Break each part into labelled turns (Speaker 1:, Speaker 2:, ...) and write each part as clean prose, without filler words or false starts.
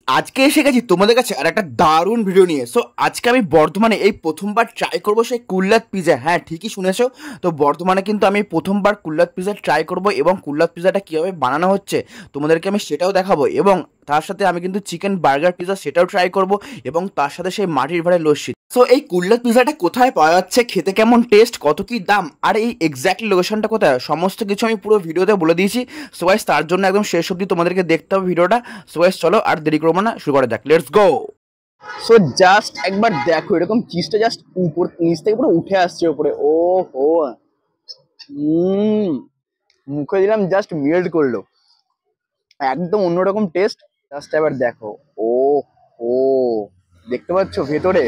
Speaker 1: আজকে এসে গেছি তোমাদের কাছে আর একটা দারুণ ভিডিও নিয়ে। সো আজকে আমি বর্ধমানে এই প্রথমবার ট্রাই করবো সেই কুল্লাত পিজা। হ্যাঁ, ঠিকই শুনেছো। তো বর্ধমানে কিন্তু আমি প্রথমবার কুল্লাত পিজা ট্রাই করবো এবং কুল্লাত পিজাটা কীভাবে বানানো হচ্ছে তোমাদেরকে আমি সেটাও দেখাবো। এবং তার সাথে আমি কিন্তু চিকেন বার্গার পিজা সেটাও ট্রাই করব এবং তার সাথে সেই মাটির ভাড়ে লস্যি। সো এই কুল্লাত পিজাটা কোথায় পাওয়া যাচ্ছে, খেতে কেমন টেস্ট, কত কি দাম, আর এই এক্স্যাক্টলি লোকেশনটা কোথায়, সমস্ত কিছু আমি পুরো ভিডিওতে বলে দিয়েছি। সো গাইস, তার জন্য একদম শেষ অবধি তোমাদেরকে দেখতে হবে ভিডিওটা। সো গাইস, চলো আর দেরি করবো না, শুরু করা যাক, লেটস গো। সো জাস্ট একবার দেখো, এরকম চিজটা জাস্ট উপর নিচ থেকে পুরো উঠে আসছে উপরে। ও হো, মুখে দিলাম, জাস্ট মেল্ট করলো, একদম অন্যরকম টেস্ট। জাস্ট এবার দেখো, ও ও দেখতে পাচ্ছ ভেতরে,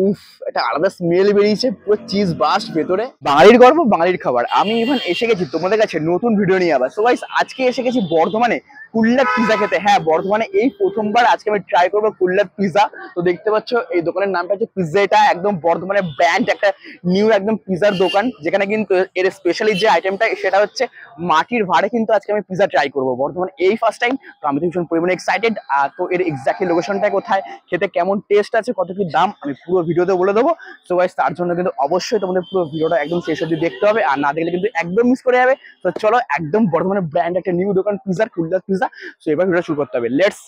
Speaker 1: উফ, একটা আলাদা স্মেল বেরিয়েছে, পুরো চিজ বাস্ট ভেতরে। বাঙালির গর্ব, বাঙালির খাবার। আমি ইভেন এসে গেছি তোমাদের কাছে নতুন ভিডিও নিয়ে আবার। সো গাইস, আজকে এসে গেছি বর্ধমানে কুল্লাত পিজা খেতে। হ্যাঁ, বর্ধমানে এই প্রথমবার আজকে আমি ট্রাই করবো কুল্লাত পিজা। তো দেখতে পাচ্ছ এই দোকানের নামটা হচ্ছে পিজ্জাটা, একদম বর্ধমানের ব্র্যান্ড একটা নিউ একদম পিজার দোকান, যেখানে কিন্তু এর স্পেশালি যে আইটেমটা সেটা হচ্ছে মাটির ভাড়ে কিন্তু আজকে আমি পিজা ট্রাই করবো বর্ধমানে এই ফার্স্ট টাইম। তো আমি তো ভীষণ পরিমাণে এক্সাইটেড। তো এর এক্স্যাক্টলি লোকেশনটা কোথায়, খেতে কেমন টেস্ট আছে, কত কি দাম, আমি পুরো ভিডিওতে বলে দেবো। সো গাইস, তার জন্য কিন্তু অবশ্যই তোমাদের পুরো ভিডিওটা একদম শেষ অবধি দেখতে হবে, আর না দেখলে কিন্তু একদম মিস করে যাবে। তো চলো, একদম বর্ধমানের ব্র্যান্ড একটা নিউ দোকান পিজার, কুল্লাত পিজা। সো এবার ভিডিও শুরু করতে হবে, লেটস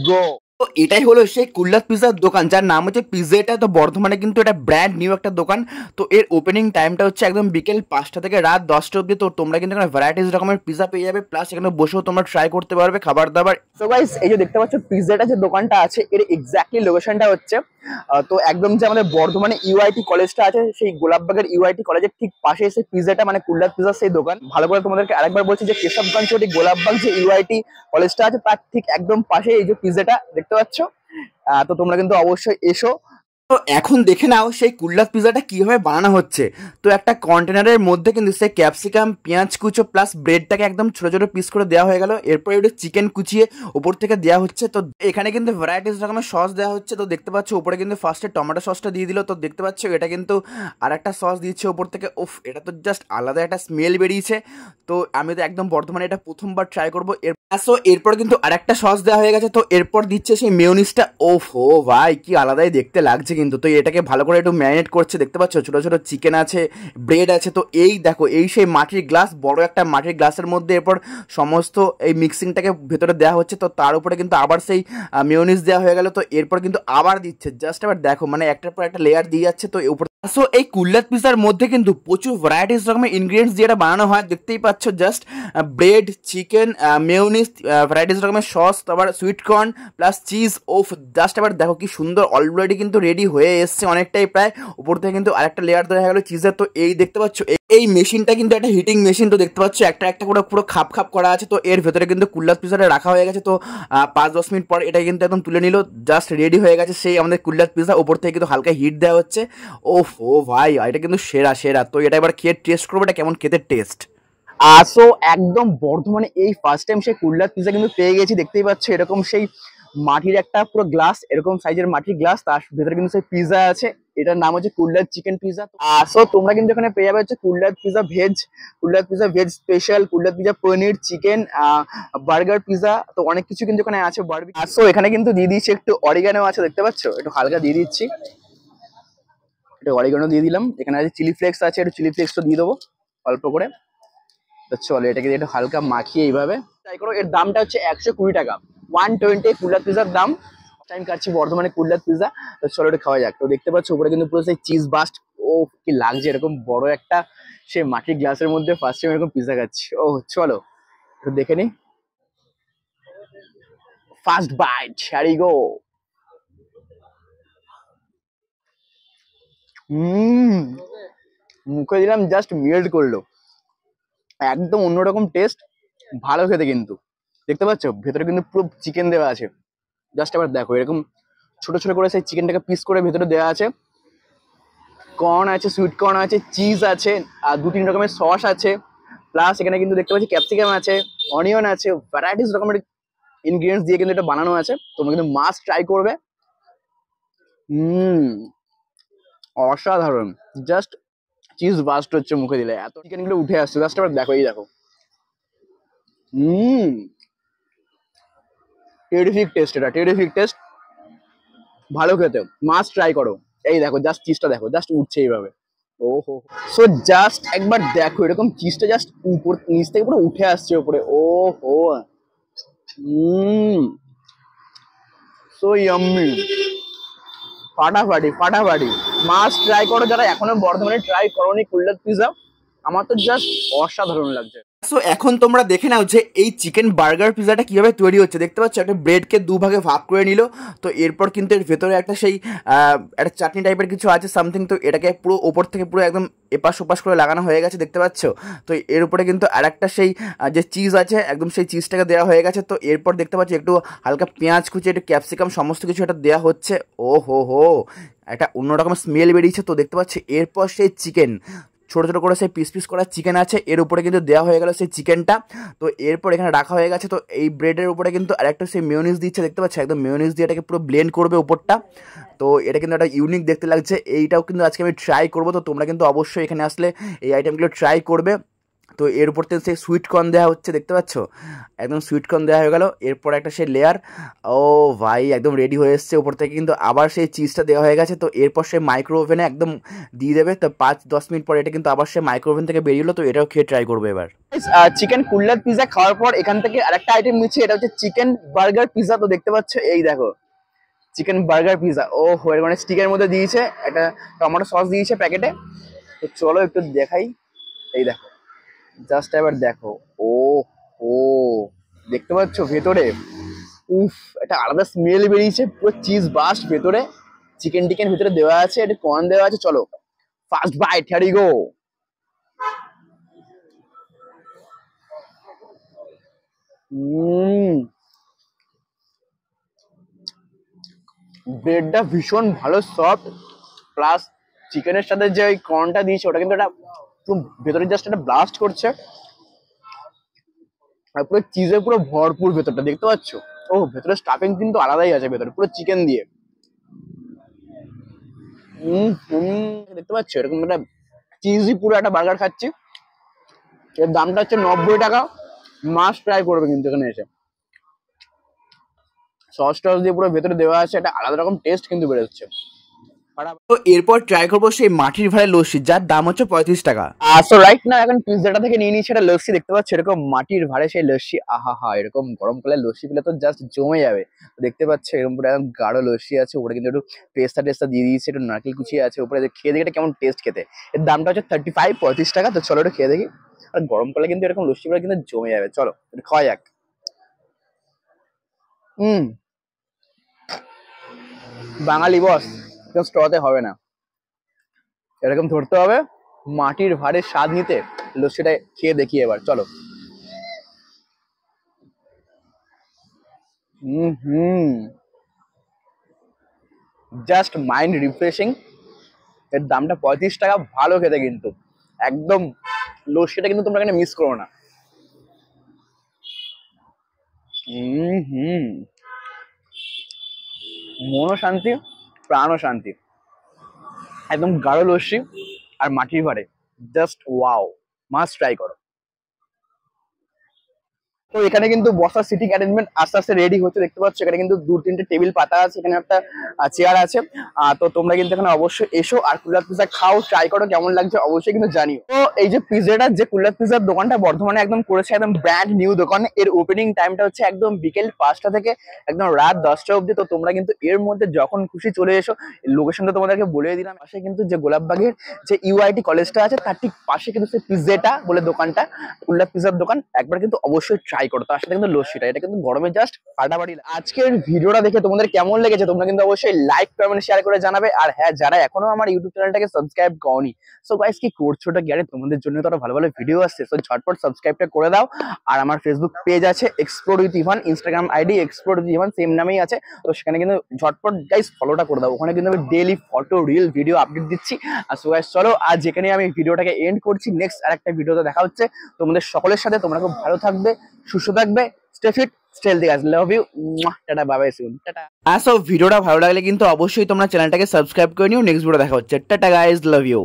Speaker 1: গো। তো এটাই হলো সেই কুল্লাত পিজার দোকান, যার নাম হচ্ছে পিজ্জাটা। তো বর্ধমানে কিন্তু এটা ব্র্যান্ড নিউ একটা দোকান। তো এর ওপেনিং টাইমটা হচ্ছে একদম বিকেল 5টা থেকে রাত 10টা অবধি। তো তোমরা কিন্তু এখানে ভ্যারাইটিস রকমের পিজা পেয়ে যাবে, প্লাস এখানে বসেও তোমরা ট্রাই করতে পারবে খাবার দাবার। সো গাইস, এই যে দেখতে পাচ্ছ পিজ্জাটা যে দোকানটা আছে, এর এক্স্যাক্টলি লোকেশনটা হচ্ছে তো একদম যে আমাদের বর্ধমানে ইউআইটি কলেজটা আছে, সেই গোলাপবাগের ইউআইটি কলেজের ঠিক পাশে এসে পিজ্জাটা, মানে কুল্লাত পিজা সেই দোকান। ভালো করে তোমাদেরকে আরেকবার বলছি যে কেশবগঞ্জ গোলাপবাগ যে ইউআইটি কলেজটা আছে তার ঠিক একদম পাশে এই যে পিজ্জাটা দেখতে পাচ্ছ। তো তোমরা কিন্তু অবশ্যই এসো। তো এখন দেখে নাও সেই কুল্লাত পিজাটা কিভাবে বানানো হচ্ছে। তো একটা কন্টেনারের মধ্যে কিন্তু সেই ক্যাপসিকাম, পেঁয়াজ কুচো প্লাস ব্রেডটাকে একদম ছোট ছোট পিস করে দেওয়া হয়ে গেল। এরপর একটু চিকেন কুচিয়ে উপর থেকে দেওয়া হচ্ছে। তো এখানে কিন্তু ভ্যারাইটিস রকমের সস দেওয়া হচ্ছে। তো দেখতে পাচ্ছ উপরে কিন্তু ফার্স্টে টমেটো সসটা দিয়ে দিল। তো দেখতে পাচ্ছ এটা কিন্তু আর একটা সস দিচ্ছে উপর থেকে। উফ, এটা তো জাস্ট আলাদা একটা স্মেল বেরিয়েছে। তো আমি তো একদম বর্তমানে এটা প্রথমবার ট্রাই করবো। এরপর কিন্তু আরেকটা সস দেওয়া হয়ে গেছে। তো এরপর দিচ্ছে সেই মেয়োনিজটা। ওফ ও ভাই, কি আলাদাই দেখতে লাগছে কিন্তু। তো এটাকে ভালো করে একটু ম্যারিনেট করছে, দেখতে পাচ্ছ ছোট ছোট চিকেন আছে, ব্রেড আছে। তো এই দেখো, এই সেই মাটির গ্লাস, বড় একটা মাটির গ্লাসের মধ্যে এরপর সমস্ত এই মিক্সিংটাকে ভেতরে দেওয়া হচ্ছে। তো তার উপরে কিন্তু আবার সেই মেয়োনিজ দেওয়া হয়ে গেল। তো এরপর কিন্তু আবার দিচ্ছে, জাস্ট আবার দেখো, মানে একটার পর একটা লেয়ার দিয়ে যাচ্ছে। তো উপর সো এই কুল্লাত পিজার মধ্যে কিন্তু প্রচুর ভ্যারাইটিস রকমের ইনগ্রিডিয়েন্টস দিয়ে এটা বানানো হয়, দেখতেই পাচ্ছ। Just bread, chicken, mayonnaise, varieties রকমের সস, তারপর সুইট কর্ন প্লাস চিজ। ওফ, জাস্ট আবার দেখো কি সুন্দর, অলরেডি কিন্তু রেডি হয়ে এসছে অনেকটাই প্রায়। উপর থেকে কিন্তু আরেকটা লেয়ার দেওয়া হয়ে গেল চিজের। তো এই দেখতে পাচ্ছ এই মেশিনটা কিন্তু একটা হিটিং মেশিন। তো দেখতে পাচ্ছ একটা একটা করে পুরো খাপ খাপ করা আছে। তো এর ভেতরে কিন্তু কুল্লাত পিজাটা রাখা হয়ে গেছে। তো 5-10 মিনিট পর এটা কিন্তু একদম তুলে নিল, জাস্ট রেডি হয়ে গেছে সেই আমাদের কুল্লাত পিজা। উপর থেকে কিন্তু হালকা হিট দেওয়া হচ্ছে। ওফ ও ভাই, এটা কিন্তু সেরা সেরা। তো এটা এবার খেয়ে টেস্ট করবো এটা কেমন খেতে টেস্ট। সো একদম বর্ধমানে এই ফার্স্ট টাইম সেই কুল্লাত পিজা কিন্তু পেয়ে গেছি। দেখতেই পাচ্ছ এরকম সেই মাটির একটা পুরো গ্লাস, এরকম সাইজের মাটির গ্লাস, তার ভেতরে কিন্তু সেই পিজা আছে। এটার নাম হচ্ছে কুল্লাত চিকেন পিজা। সো তোমরা কিন্তু এখানে পেয়ে যাবে হচ্ছে kulhad pizza veg, kulhad pizza veg special, kulhad pizza paneer, chicken, burger pizza. তো অনেক কিছু কিন্তু এখানে আছে বারবিকিউ। সো এখানে কিন্তু দিয়ে দিচ্ছি একটু অরিগানো আছে, দেখতে পাচ্ছ, একটু হালকা দিয়ে দিচ্ছি, একটু অরিগানো দিয়ে দিলাম। এখানে আছে চিলি ফ্লেক্স আছে, একটু চিলি ফ্লেক্স তো দিয়ে দেবো অল্প করে। তো চলো এটাকে একটু হালকা মাখিয়ে এইভাবে ট্রাই করো। এর দামটা হচ্ছে 120 টাকা, 120 কুল্লাত পিজার দাম। টাইম কাটছি বর্ধমানে কুল্লাত পিজা। তো চলো এটা খাওয়া যাক। তো দেখতে পাচ্ছ উপরে কিন্তু পুরো সেই চিজ বাস্ট। ও কি লাগছে, এরকম বড় একটা সেই মাটির গ্লাসের মধ্যে ফার্স্ট টাইম এরকম পিজা খাচ্ছি। ও চলো একটু দেখে নি, ফার্স্ট বাইট, হ্যারি গো। মুখে দিলাম, জাস্ট মেল্ট করলো, একদম অন্যরকম টেস্ট, ভালো খেতে কিন্তু। দেখতে পাচ্ছ ভেতরে কিন্তু পুরো চিকেন দেওয়া আছে। জাস্ট আবার দেখো, এরকম ছোট ছোট করে সেই চিকেনটাকে পিস করে ভেতরে দেওয়া আছে। কর্ন আছে, সুইট কর্ন আছে, চিজ আছে, আর 2-3 রকমের সস আছে। প্লাস এখানে কিন্তু দেখতে পাচ্ছি ক্যাপসিকাম আছে, অনিয়ন আছে, ভ্যারাইটিস রকমের ইনগ্রিডিয়েন্টস দিয়ে কিন্তু এটা বানানো আছে। তোমরা কিন্তু মাস্ট ট্রাই করবে। অসাধারণ, জাস্ট চিজ বাস্ট হচ্ছে মুখে দিলে, এত চিকেন গুলো উঠে আসছে। জাস্ট আবার দেখো, এই দেখো। টেরিফিক টেস্ট, এটা টেরিফিক টেস্ট, ভালো খেতে, মাস্ট ট্রাই করো। এই দেখো জাস্ট চিজটা দেখো, জাস্ট উঠছে এইভাবে। ওহো, সো জাস্ট একবার দেখো, এরকম চিজটা জাস্ট উপর নিচ থেকে পুরো উঠে আসছে উপরে। ও হো, সো ইয়াম্মি, ফাটাফাটি ফাটাফাটি, মাস্ট ট্রাই করো যারা এখনো বর্ধমানে ট্রাই করোনি কুল্লার পিৎজা। আমার তো জাস্ট অসাধারণ লাগছে। সো এখন তোমরা দেখে নাও যে এই চিকেন বার্গার পিৎজাটা কিভাবে তৈরি হচ্ছে। দেখতে পাচ্ছ একটা ব্রেডকে দুভাগে ভাগ করে নিল, তো এরপর কিন্তু এর ভেতরে একটা সেই একটা চাটনি টাইপের কিছু আছে সামথিং, তো এটাকে পুরো ওপর থেকে পুরো একদম এপাশ ওপাশ করে লাগানো হয়ে গেছে, দেখতে পাচ্ছ। তো এর উপরে কিন্তু আর একটা সেই যে চিজ আছে একদম সেই চিজটাকে দেওয়া হয়ে গেছে। তো এরপর দেখতে পাচ্ছি একটু হালকা পেঁয়াজ কুচি, একটু ক্যাপসিকাম, সমস্ত কিছু এটা দেওয়া হচ্ছে। ও হো হো, একটা অন্যরকম স্মেল বেরিয়েছে। তো দেখতে পাচ্ছি এরপর সেই চিকেন ছোটো ছোটো করে সেই পিস পিস করা চিকেন আছে, এর উপরে কিন্তু দেওয়া হয়ে গেল সেই চিকেনটা। তো এরপর এখানে রাখা হয়ে গেছে। তো এই ব্রেডের উপরে কিন্তু আরেকটা সেই মেয়োনিজ দিচ্ছে, দেখতে পাচ্ছি একদম মেয়োনিজ দিয়ে এটাকে পুরো ব্লেন্ড করবে উপরটা। তো এটা কিন্তু একটা ইউনিক দেখতে লাগছে, এইটাও কিন্তু আজকে আমি ট্রাই করবো। তো তোমরা কিন্তু অবশ্যই এখানে আসলে এই আইটেমগুলো ট্রাই করবে। তো এর উপর থেকে সেই সুইট কর্ন দেওয়া হচ্ছে, দেখতে পাচ্ছ একদম সুইট কর্ন দেওয়া হয়ে গেল। এরপর একটা সেই লেয়ার, ও ভাই একদম রেডি হয়ে এসছে। উপর থেকে কিন্তু আবার সেই চিজটা দেওয়া হয়ে গেছে। তো এরপর সে মাইক্রো ওভেনে একদম দিয়ে দেবে। তো 5-10 মিনিট পর এটা কিন্তু আবার সে মাইক্রো ওভেন থেকে বেরিয়ে, তো এটাও খেয়ে ট্রাই করবে এবার। চিকেন কুল্লার পিৎজা খাওয়ার পর এখান থেকে আরেকটা আইটেম নিচ্ছে, এটা হচ্ছে চিকেন বার্গার পিৎজা। তো দেখতে পাচ্ছ এই দেখো চিকেন বার্গার পিৎজা। ও এর মানে স্টিকের মধ্যে দিয়েছে একটা টমেটো সস দিয়েছে প্যাকেটে। তো চলো একটু দেখাই, এই দেখো জাস্ট এবার দেখো। ও ও, দেখতে পাচ্ছ ভেতরে, উফ একটা আলাদা স্মেল বেরিয়েছে, পুরো চিজ বাস্ট ভেতরে, চিকেন টিকেন ভেতরে দেওয়া আছে, একটা কর্ন দেওয়া আছে। চলো first bite, here we go. ব্রেডটা ভীষণ ভালো সফট, প্লাস চিকেনের সাথে যে ওই কর্নটা দিয়েছে ওটা কিন্তু একটা ভেতরে জাস্ট একটা ব্লাস্ট করছে। আর পুরো চিজে পুরো ভরপুর ভেতরটা, দেখতে পাচ্ছ। ও ভেতরে স্টাফিং কিন্তু আলাদাই আছে ভেতরে, পুরো চিকেন দিয়ে। দেখতে পাচ্ছ এরকম একটা চিজি পুরো একটা বার্গার খাচ্ছি। এর দামটা হচ্ছে 90 টাকা। মাস্ট ট্রাই করবে কিন্তু এখানে এসে। সস টস দিয়ে পুরো ভেতরে দেওয়া আছে, একটা আলাদা রকম টেস্ট কিন্তু বেরোচ্ছে। তো এরপর ট্রাই করবো সেই মাটির ভাড়ের লস্যি, যার দাম হচ্ছে 35 টাকা। সো রাইট না এখন পিৎজাটা থেকে নিয়ে নিয়েছি একটা লস্যি, দেখতে পাচ্ছ এরকম মাটির ভাড়ে সেই লস্যি। আহা হা, এরকম গরমকালে লস্যি পেলে তো জাস্ট জমে যাবে। দেখতে পাচ্ছ এরকম পুরো একদম গাঢ় লস্যি আছে, উপরে কিন্তু একটু পেস্তা টেস্তা দিয়ে দিয়েছে, একটু নারকেল কুচি আছে উপরে। খেয়ে দেখে এটা কেমন টেস্ট খেতে। এর দামটা হচ্ছে 35 টাকা। তো চলো একটু খেয়ে দেখি। আর গরমকালে কিন্তু এরকম লস্যি পেলে কিন্তু জমে যাবে। চলো একটু খাওয়া যাক। বাঙালি বস, স্ট্রতে হবে না, এরকম ধরতে হবে, মাটির ভাড়ের স্বাদ নিতে লস্যিটা খেয়ে দেখি এবার। চলো। Just mind refreshing. এর দামটা 35 টাকা, ভালো খেতে কিন্তু একদম। লস্যিটা কিন্তু তোমরা এখানে মিস করো না। মনও শান্তি, প্রাণও শান্তি, একদম গাঢ় লস্যি আর মাটির ভাড়ে, জাস্ট ওয়াও, মাস্ট ট্রাই করো। তো এখানে কিন্তু বসার সিটিং অ্যারেঞ্জমেন্ট আস্তে আস্তে রেডি হচ্ছে, দেখতে পাচ্ছ এখানে কিন্তু 2-3টে টেবিল পাতা আছে, এখানে একটা চেয়ার আছে। তো তোমরা কিন্তু এখানে অবশ্যই এসো আর কুল্লার পিৎজা খাও, ট্রাই করো, কেমন লাগছে অবশ্যই কিন্তু জানিও। তো এই যে পিৎজাটা, যে কুল্লার পিৎজার দোকানটা বর্ধমানে একদম করেছে, একদম ব্র্যান্ড নিউ দোকান। এর ওপেনিং টাইমটা হচ্ছে একদম বিকেল 5টা থেকে একদম রাত 10টা অবধি। তো তোমরা কিন্তু এর মধ্যে যখন খুশি চলে এসো। লোকেশনটা তোমাদেরকে বলে দিলাম, পাশে কিন্তু যে গোলাপবাগের যে ইউআইটি কলেজটা আছে তার ঠিক পাশে কিন্তু সেই পিৎজাটা বলে দোকানটা, কুল্লার পিৎজার দোকান, একবার কিন্তু অবশ্যই ট্রাই করো। তার সাথে কিন্তু লস্যিটা, এটা কিন্তু গরমে জাস্ট ফাটাফাটি। আজকের ভিডিওটা দেখে তোমাদের কেমন লেগেছে তোমরা কিন্তু অবশ্যই লাইক কমেন্ট শেয়ার করে জানাবে। আর হ্যাঁ, যারা এখনো আমার ইউটিউব চ্যানেলটাকে সাবস্ক্রাইব করনি, সো গাইস কি করছো ওটা, গিয়ে তোমাদের জন্য তো আরো ভালো ভালো ভিডিও আসছে, সো ঝটপট সাবস্ক্রাইবটা করে দাও। আর আমার ফেসবুক পেজ আছে explore with Ivan, Instagram ID explore with Ivan, same নামেই আছে। তো সেখানে কিন্তু ঝটপট গাইস ফলোটা করে দাও, ওখানে কিন্তু আমি daily photo reel video update দিচ্ছি। আর সো গাইস চলো আজ যেখানে আমি ভিডিওটাকে এন্ড করছি, নেক্সট আরেকটা ভিডিওতে দেখা হচ্ছে তোমাদের সকলের সাথে। তোমরা খুব ভালো থাকবে, সুস্থ থাকবে, stay fit, stay healthy guys, love you, tata, bye bye, soon, tata. So ভিডিওটা ভালো লাগলে কিন্তু অবশ্যই তোমরা চ্যানেলটাকে সাবস্ক্রাইব করে নিও। নেক্সট ভিডিও দেখা হচ্ছে, টাটা গাইস, লাভ ইউ।